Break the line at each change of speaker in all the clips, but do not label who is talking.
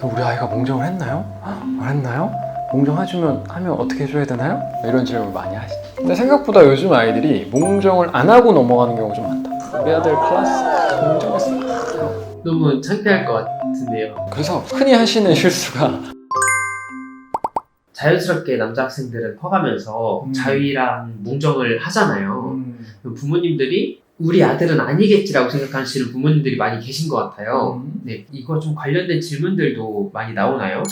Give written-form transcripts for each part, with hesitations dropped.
우리 아이가 몽정을 했나요? 안 했나요? 하면 어떻게 해줘야 되나요? 이런 질문 많이 하시죠. 근데 생각보다 요즘 아이들이 몽정을 안 하고 넘어가는 경우가 좀 많다. 우리 아들 클래스 몽정했어.
너무 창피할 것 같은데요.
그래서 흔히 하시는 실수가
자연스럽게 남자 학생들은 커가면서 자위랑 뭉정을 하잖아요. 그럼 부모님들이 우리 아들은 아니겠지라고 생각하시는 부모님들이 많이 계신 것 같아요. 네, 이거 좀 관련된 질문들도 많이 나오나요?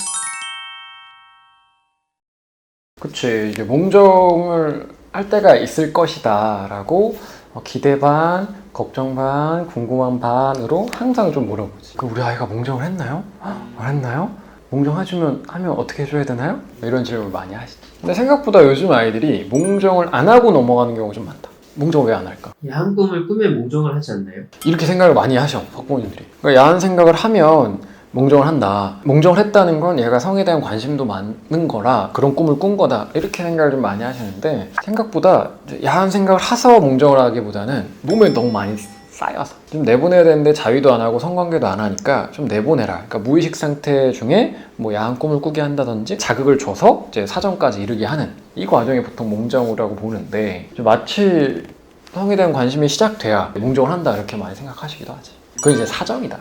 그치, 이제 몽정을 할 때가 있을 것이다 라고 기대 반, 걱정 반, 궁금한 반으로 항상 좀 물어보지. 우리 아이가 몽정을 했나요? 안 했나요? 하면 어떻게 해줘야 되나요? 이런 질문 많이 하시죠. 근데 생각보다 요즘 아이들이 몽정을 안 하고 넘어가는 경우가 좀 많다. 몽정을 왜 안 할까?
야한 꿈을 꾸며 몽정을 하지 않나요?
이렇게 생각을 많이 하셔, 학부모님들이. 그러니까 야한 생각을 하면 몽정을 한다. 몽정을 했다는 건 얘가 성에 대한 관심도 많은 거라 그런 꿈을 꾼 거다. 이렇게 생각을 좀 많이 하시는데 생각보다 야한 생각을 해서 몽정을 하기보다는 몸에 너무 많이 쌓여서 좀 내보내야 되는데 자위도 안 하고 성관계도 안 하니까 좀 내보내라. 그러니까 무의식 상태 중에 뭐 야한 꿈을 꾸게 한다든지 자극을 줘서 이제 사정까지 이르게 하는 이 과정이 보통 몽정이라고 보는데 마치 성에 대한 관심이 시작돼야 몽정을 한다 이렇게 많이 생각하시기도 하지. 그건 이제 사정이다.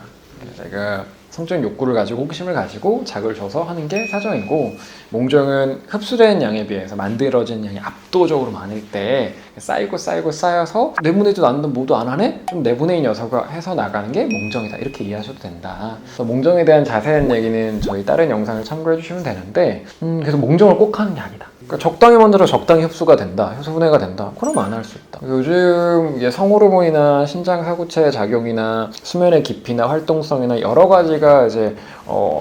내가 성적 욕구를 가지고 호기심을 가지고 자극을 줘서 하는 게 사정이고, 몽정은 흡수되는 양에 비해서 만들어진 양이 압도적으로 많을 때 쌓여서 내보내지도 않는 뭐도 안 하네? 좀 내보내 이 녀석아 해서 나가는 게 몽정이다 이렇게 이해하셔도 된다. 그래서 몽정에 대한 자세한 얘기는 저희 다른 영상을 참고해 주시면 되는데 그래서 몽정을 꼭 하는 게 아니다. 그러니까 적당히 만들어 적당히 흡수가 된다, 분해가 된다, 그럼 안 할 수 있다. 요즘 성호르몬이나 신장 사구체의 작용이나 수면의 깊이나 활동성이나 여러 가지가 이제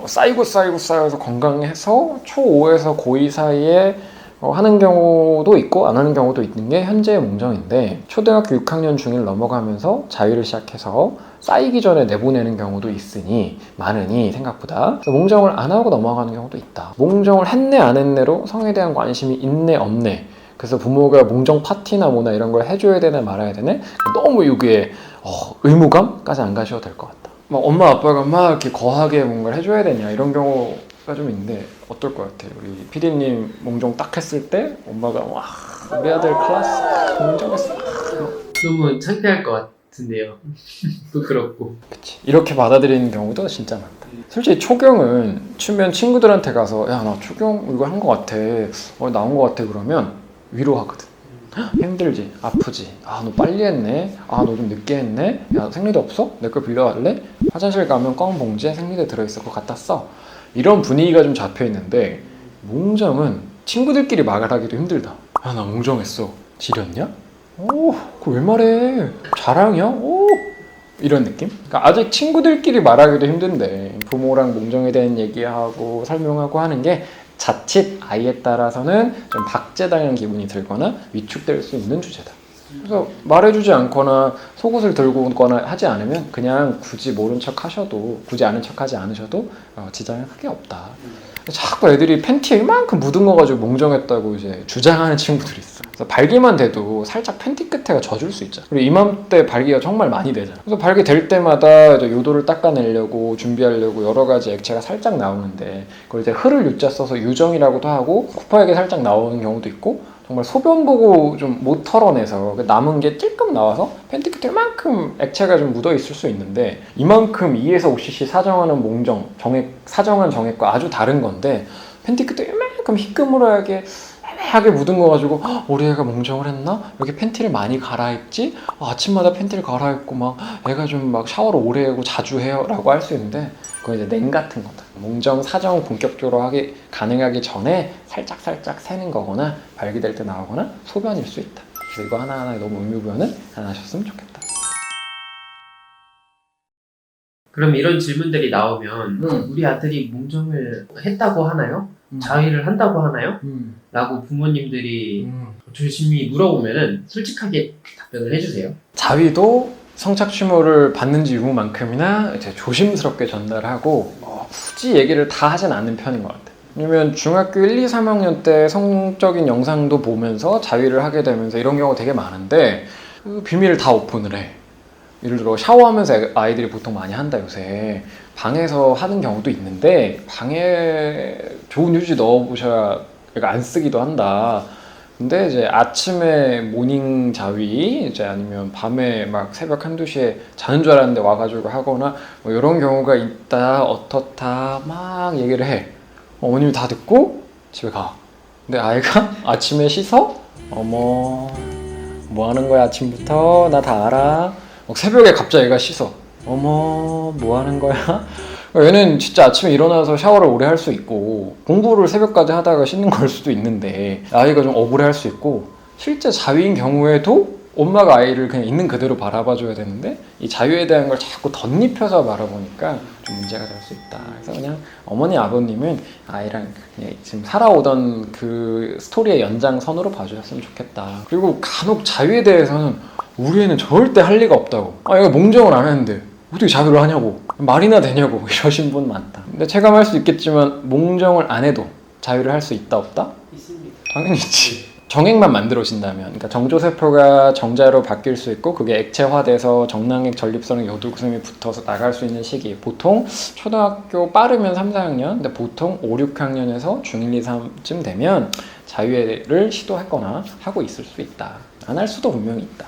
쌓여서 건강해서 초5에서 고2 사이에 하는 경우도 있고 안 하는 경우도 있는 게 현재의 몽정인데, 초등학교 6학년 중1 넘어가면서 자위를 시작해서 쌓이기 전에 내보내는 경우도 있으니 많으니 생각보다 몽정을 안 하고 넘어가는 경우도 있다. 몽정을 했네 안 했네로 성에 대한 관심이 있네 없네, 그래서 부모가 몽정 파티나 뭐나 이런 걸 해줘야 되나 말아야 되네, 너무 여기에 의무감까지 안 가셔도 될 것 같다. 막 엄마 아빠가 막 이렇게 거하게 뭔가를 해줘야 되냐 이런 경우가 좀 있는데 어떨 것 같아요? 우리 PD님 몽정 딱 했을 때 엄마가 와 우리 아들 클래스 몽정했어.
너무 창피할 것 같은데요. 부끄럽고.
그치. 이렇게 받아들이는 경우도 진짜 많다. 솔직히 초경은 추면 친구들한테 가서 야 나 초경 이거 한 거 같아, 나온 거 같아 그러면 위로하거든. 힘들지? 아프지? 아 너 빨리 했네? 아 너 좀 늦게 했네? 야 생리대 없어? 내 거 빌려갈래? 화장실 가면 검은 봉지에 생리대 들어있어, 그거 갖다 써. 이런 분위기가 좀 잡혀있는데, 몽정은 친구들끼리 말하기도 힘들다. 야 나 몽정했어. 지렸냐? 오 그거 왜 말해? 자랑이야? 오 이런 느낌? 그러니까 아직 친구들끼리 말하기도 힘든데 부모랑 몽정에 대한 얘기하고 설명하고 하는 게 자칫 아이에 따라서는 좀 박제당한 기분이 들거나 위축될 수 있는 주제다. 그래서 말해주지 않거나 속옷을 들고 오거나 하지 않으면 그냥 굳이 모른 척 하셔도, 굳이 아는 척 하지 않으셔도 지장은 크게 없다. 자꾸 애들이 팬티에 이만큼 묻은 거 가지고 몽정했다고 이제 주장하는 친구들이 있어. 그래서 발기만 돼도 살짝 팬티 끝에가 젖을 수 있잖아. 그리고 이맘때 발기가 정말 많이 되잖아. 그래서 발기 될 때마다 이제 요도를 닦아내려고 준비하려고 여러 가지 액체가 살짝 나오는데, 그걸 이제 흐를 유자 써서 유정이라고도 하고 쿠퍼에게 살짝 나오는 경우도 있고, 정말 소변 보고 좀 못 털어내서 남은 게 찔끔 나와서 팬티 끝에 이만큼 액체가 좀 묻어 있을 수 있는데, 이만큼 2에서 5cc 사정하는 몽정, 사정한 정액과 아주 다른 건데 팬티 끝에 이만큼 희끄무하게 애매하게 묻은 거 가지고 우리 애가 몽정을 했나? 여기 팬티를 많이 갈아입지? 아침마다 팬티를 갈아입고 막 애가 좀 막 샤워를 오래 하고 자주 해요 라고 할 수 있는데, 그건 이제 냉 같은 거다. 몽정 사정 본격적으로 가능하기 전에 살짝 새는 거거나 발기될 때 나오거나 소변일 수 있다. 그래서 이거 하나하나에 너무 의무부여는 안 하셨으면 좋겠다.
그럼 이런 질문들이 나오면 우리 아들이 몽정을 했다고 하나요? 자위를 한다고 하나요? 라고 부모님들이 조심히 물어보면은 솔직하게 답변을 해주세요.
자위도 성착취물을 받는지 유무만큼이나 이제 조심스럽게 전달하고 굳이 얘기를 다 하진 않는 편인 것 같아요. 왜냐면 중학교 1, 2, 3학년 때 성적인 영상도 보면서 자위를 하게 되면서 이런 경우가 되게 많은데 그 비밀을 다 오픈을 해. 예를 들어 샤워하면서 아이들이 보통 많이 한다 요새. 방에서 하는 경우도 있는데 방에 좋은 휴지 넣어보셔야 얘가 안 쓰기도 한다. 근데 이제 아침에 모닝 자위 이제 아니면 밤에 막 새벽 한두 시에 자는 줄 알았는데 와가지고 하거나 뭐 이런 경우가 있다 어떻다 막 얘기를 해. 어머님이 다 듣고 집에 가. 근데 아이가 아침에 씻어? 어머 뭐 하는 거야 아침부터? 나 다 알아. 막 새벽에 갑자기 얘가 씻어. 어머 뭐 하는 거야? 얘는 진짜 아침에 일어나서 샤워를 오래 할 수 있고 공부를 새벽까지 하다가 씻는 걸 수도 있는데 아이가 좀 억울해 할 수 있고 실제 자위인 경우에도 엄마가 아이를 그냥 있는 그대로 바라봐 줘야 되는데 이 자유에 대한 걸 자꾸 덧입혀서 바라보니까 좀 문제가 될 수 있다. 그래서 그냥 어머니 아버님은 아이랑 그냥 지금 살아오던 그 스토리의 연장선으로 봐주셨으면 좋겠다. 그리고 간혹 자유에 대해서는 우리 애는 절대 할 리가 없다고. 아 얘가 몽정을 안 했는데 어떻게 자유를 하냐고 말이나 되냐고 이러신 분 많다. 근데 체감할 수 있겠지만 몽정을 안 해도 자유를 할 수 있다 없다?
있습니다.
당연히 있지. 정액만 만들어진다면 그러니까 정조세포가 정자로 바뀔 수 있고 그게 액체화돼서 정낭액 전립선에 요돌구섬이 붙어서 나갈 수 있는 시기 보통 초등학교 빠르면 3, 4학년 근데 보통 5, 6학년에서 중1, 2, 3쯤 되면 자유를 시도했거나 하고 있을 수 있다. 안 할 수도 분명히 있다.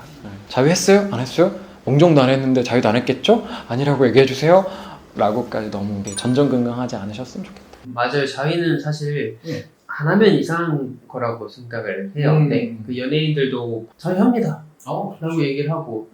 자유했어요? 안 했어요? 몽정도 안 했는데 자유도 안 했겠죠? 아니라고 얘기해주세요 라고까지 너무 전전긍긍하지 않으셨으면 좋겠다.
맞아요. 자위는 사실 안 하면 이상한 거라고 생각을 해요. 네. 그 연예인들도 자위합니다 라고 얘기를 하고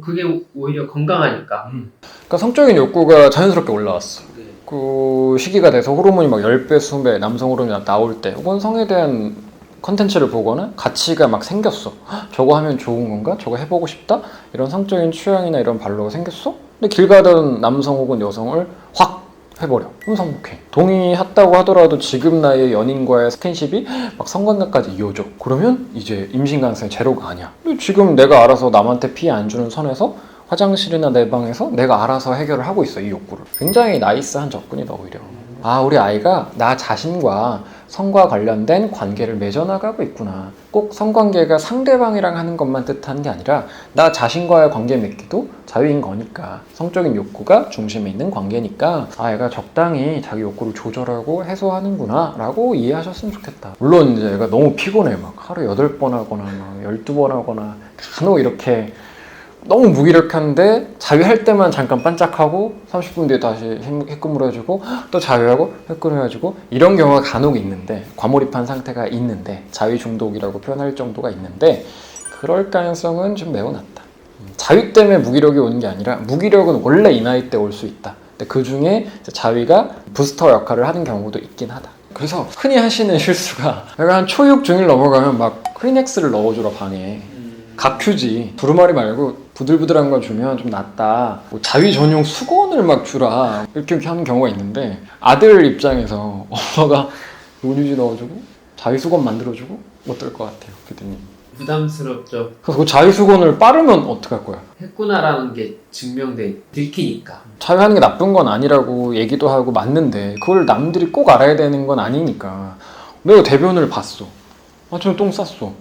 그게 오히려 건강하니까.
그러니까 성적인 욕구가 자연스럽게 올라왔어.
네.
그 시기가 돼서 호르몬이 막 10배, 20배 남성 호르몬이 나올 때 혹은 성에 대한 컨텐츠를 보거나 가치가 막 생겼어. 헉, 저거 하면 좋은 건가? 저거 해보고 싶다? 이런 성적인 취향이나 이런 발로가 생겼어? 근데 길 가던 남성 혹은 여성을 확 해버려. 그럼 성폭행. 동의했다고 하더라도 지금 나이의 연인과의 스킨십이 막 성관계까지 이어져. 그러면 이제 임신 가능성이 제로가 아니야. 근데 지금 내가 알아서 남한테 피해 안 주는 선에서 화장실이나 내 방에서 내가 알아서 해결을 하고 있어, 이 욕구를. 굉장히 나이스한 접근이다, 오히려. 아, 우리 아이가 나 자신과 성과 관련된 관계를 맺어나가고 있구나. 꼭 성관계가 상대방이랑 하는 것만 뜻하는 게 아니라 나 자신과의 관계 맺기도 자유인 거니까 성적인 욕구가 중심에 있는 관계니까 아이가 적당히 자기 욕구를 조절하고 해소하는구나 라고 이해하셨으면 좋겠다. 물론 이제 얘가 너무 피곤해. 막 하루 8번 하거나 막 12번 하거나 간혹 이렇게 너무 무기력한데 자유할 때만 잠깐 반짝하고 30분 뒤에 다시 해금을 해주고 또 자유하고 해금을 해주고 이런 경우가 간혹 있는데 과몰입한 상태가 있는데 자유 중독이라고 표현할 정도가 있는데 그럴 가능성은 좀 매우 낮다. 자유 때문에 무기력이 오는 게 아니라 무기력은 원래 이 나이 때 올 수 있다. 근데 그 중에 자위가 부스터 역할을 하는 경우도 있긴 하다. 그래서 흔히 하시는 실수가 약간 초6 중1 넘어가면 막 크리넥스를 넣어주라 방에. 각휴지 두루마리 말고 부들부들한 거 주면 좀 낫다. 뭐 자위 전용 수건을 막 주라 이렇게 하는 경우가 있는데 아들 입장에서 엄마가 논휴지 넣어주고 자위 수건 만들어주고 어떨 것 같아요, 교수님?
부담스럽죠.
그래서 그 자위 수건을 빠르면 어떡할 거야?
했구나라는 게 증명돼 들키니까.
자위하는 게 나쁜 건 아니라고 얘기도 하고 맞는데 그걸 남들이 꼭 알아야 되는 건 아니니까. 내가 대변을 봤어. 아, 저는 똥 쌌어.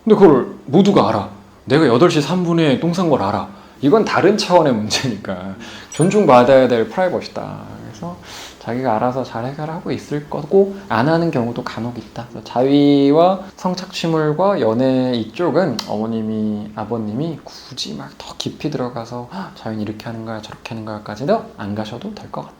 근데 그걸 모두가 알아. 내가 8시 3분에 똥 싼 걸 알아. 이건 다른 차원의 문제니까 존중받아야 될 프라이버시다. 그래서 자기가 알아서 잘 해결하고 있을 거고 안 하는 경우도 간혹 있다. 그래서 자위와 성착취물과 연애 이쪽은 어머님이 아버님이 굳이 막 더 깊이 들어가서 자위는 이렇게 하는 거야 저렇게 하는 거야까지도 안 가셔도 될 것 같다.